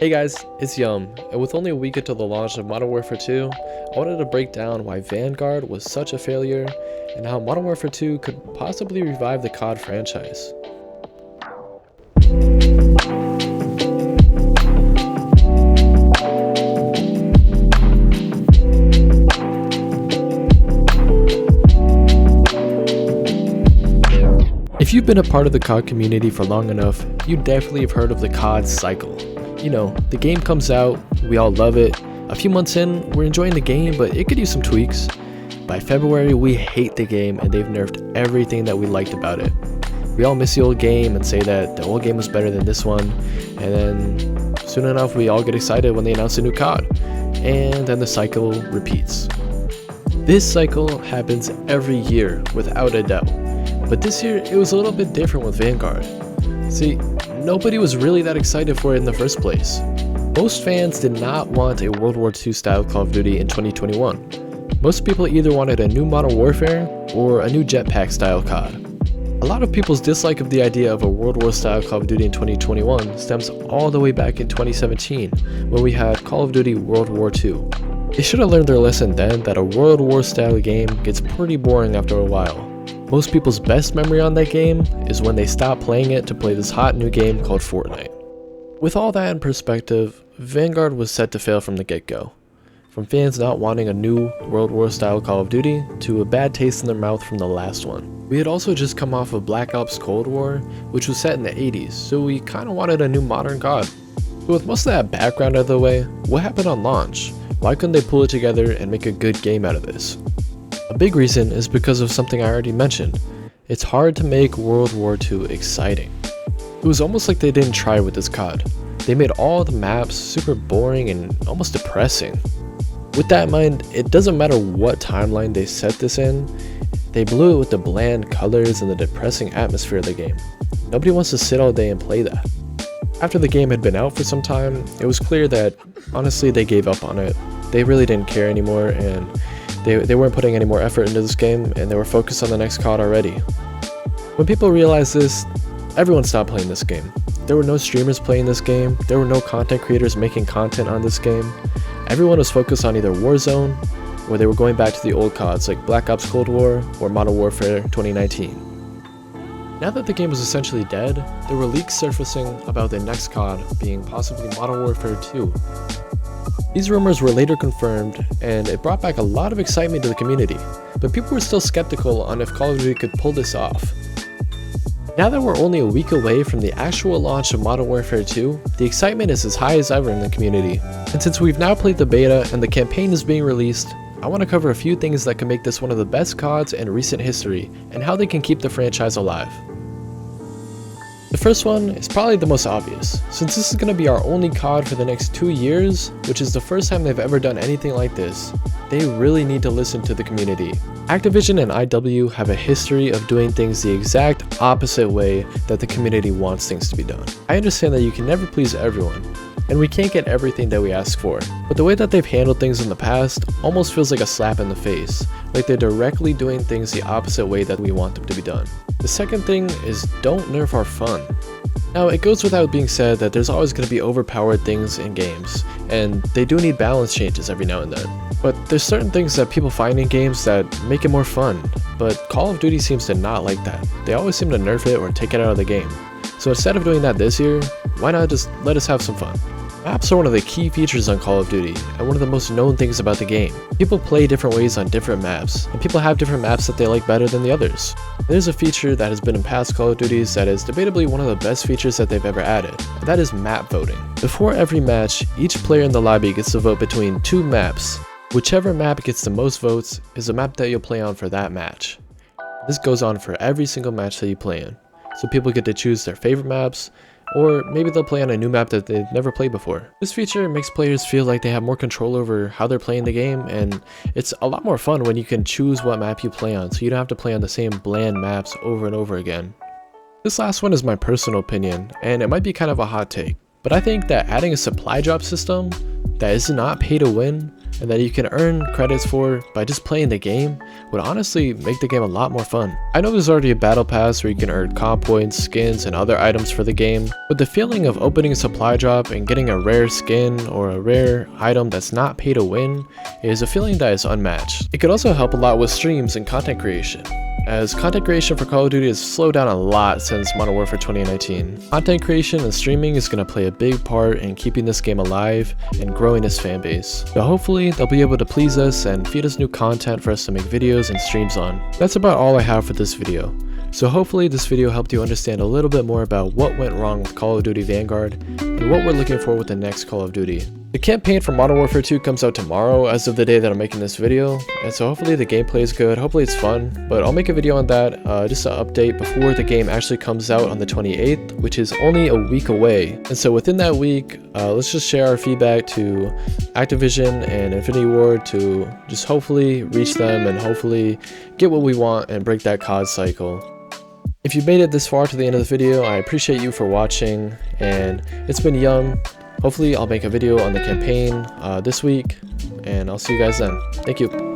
Hey guys, it's Yum, and with only a week until the launch of Modern Warfare 2, I wanted to break down why Vanguard was such a failure, and how Modern Warfare 2 could possibly revive the COD franchise. If you've been a part of the COD community for long enough, you definitely have heard of the COD cycle. You know, the game comes out, we all love it. A few months in, we're enjoying the game, but it could use some tweaks. By February, we hate the game and they've nerfed everything that we liked about it. We all miss the old game and say that the old game was better than this one, and then soon enough we all get excited when they announce a new COD, and then the cycle repeats. This cycle happens every year without a doubt, but this year it was a little bit different with Vanguard. See, nobody was really that excited for it in the first place. Most fans did not want a World War II style Call of Duty in 2021. Most people either wanted a new Modern Warfare or a new jetpack style COD. A lot of people's dislike of the idea of a World War style Call of Duty in 2021 stems all the way back in 2017 when we had Call of Duty World War II. They should have learned their lesson then that a World War style game gets pretty boring after a while. Most people's best memory on that game is when they stopped playing it to play this hot new game called Fortnite. With all that in perspective, Vanguard was set to fail from the get-go. From fans not wanting a new World War style Call of Duty to a bad taste in their mouth from the last one. We had also just come off of Black Ops Cold War, which was set in the 80s, so we kinda wanted a new modern COD. So with most of that background out of the way, what happened on launch? Why couldn't they pull it together and make a good game out of this? A big reason is because of something I already mentioned. It's hard to make World War II exciting. It was almost like they didn't try with this COD. They made all the maps super boring and almost depressing. With that in mind, it doesn't matter what timeline they set this in, they blew it with the bland colors and the depressing atmosphere of the game. Nobody wants to sit all day and play that. After the game had been out for some time, it was clear that honestly they gave up on it. They really didn't care anymore, and they weren't putting any more effort into this game, and they were focused on the next COD already. When people realized this, everyone stopped playing this game. There were no streamers playing this game, there were no content creators making content on this game. Everyone was focused on either Warzone, or they were going back to the old CODs like Black Ops Cold War or Modern Warfare 2019. Now that the game was essentially dead, there were leaks surfacing about the next COD being possibly Modern Warfare 2. These rumors were later confirmed, and it brought back a lot of excitement to the community, but people were still skeptical on if Call of Duty could pull this off. Now that we're only a week away from the actual launch of Modern Warfare 2, the excitement is as high as ever in the community. And since we've now played the beta and the campaign is being released, I want to cover a few things that can make this one of the best CODs in recent history, and how they can keep the franchise alive. The first one is probably the most obvious. Since this is going to be our only COD for the next 2 years, which is the first time they've ever done anything like this, they really need to listen to the community. Activision and IW have a history of doing things the exact opposite way that the community wants things to be done. I understand that you can never please everyone, and we can't get everything that we ask for, but the way that they've handled things in the past almost feels like a slap in the face, like they're directly doing things the opposite way that we want them to be done. The second thing is don't nerf our fun. Now, it goes without being said that there's always going to be overpowered things in games, and they do need balance changes every now and then. But there's certain things that people find in games that make it more fun, but Call of Duty seems to not like that. They always seem to nerf it or take it out of the game. So instead of doing that this year, why not just let us have some fun? Maps are one of the key features on Call of Duty, and one of the most known things about the game. People play different ways on different maps, and people have different maps that they like better than the others. There's a feature that has been in past Call of Duties that is debatably one of the best features that they've ever added, and that is map voting. Before every match, each player in the lobby gets to vote between 2 maps. Whichever map gets the most votes is the map that you'll play on for that match. This goes on for every single match that you play in, so people get to choose their favorite maps, or maybe they'll play on a new map that they've never played before. This feature makes players feel like they have more control over how they're playing the game, and it's a lot more fun when you can choose what map you play on, so you don't have to play on the same bland maps over and over again. This last one is my personal opinion, and it might be kind of a hot take, but I think that adding a supply drop system that is not pay to win and that you can earn credits for by just playing the game would honestly make the game a lot more fun. I know there's already a battle pass where you can earn COD points, skins, and other items for the game, but the feeling of opening a supply drop and getting a rare skin or a rare item that's not pay to win is a feeling that is unmatched. It could also help a lot with streams and content creation, as content creation for Call of Duty has slowed down a lot since Modern Warfare 2019. Content creation and streaming is going to play a big part in keeping this game alive and growing its fanbase. So hopefully they'll be able to please us and feed us new content for us to make videos and streams on. That's about all I have for this video. So hopefully this video helped you understand a little bit more about what went wrong with Call of Duty Vanguard and what we're looking for with the next Call of Duty. The campaign for Modern Warfare 2 comes out tomorrow as of the day that I'm making this video, and so hopefully the gameplay is good, hopefully it's fun, but I'll make a video on that, just an update before the game actually comes out on the 28th, which is only a week away. And so within that week, let's just share our feedback to Activision and Infinity Ward to just hopefully reach them and hopefully get what we want and break that COD cycle. If you made it this far to the end of the video, I appreciate you for watching, and it's been Young. Hopefully I'll make a video on the campaign this week, and I'll see you guys then. Thank you.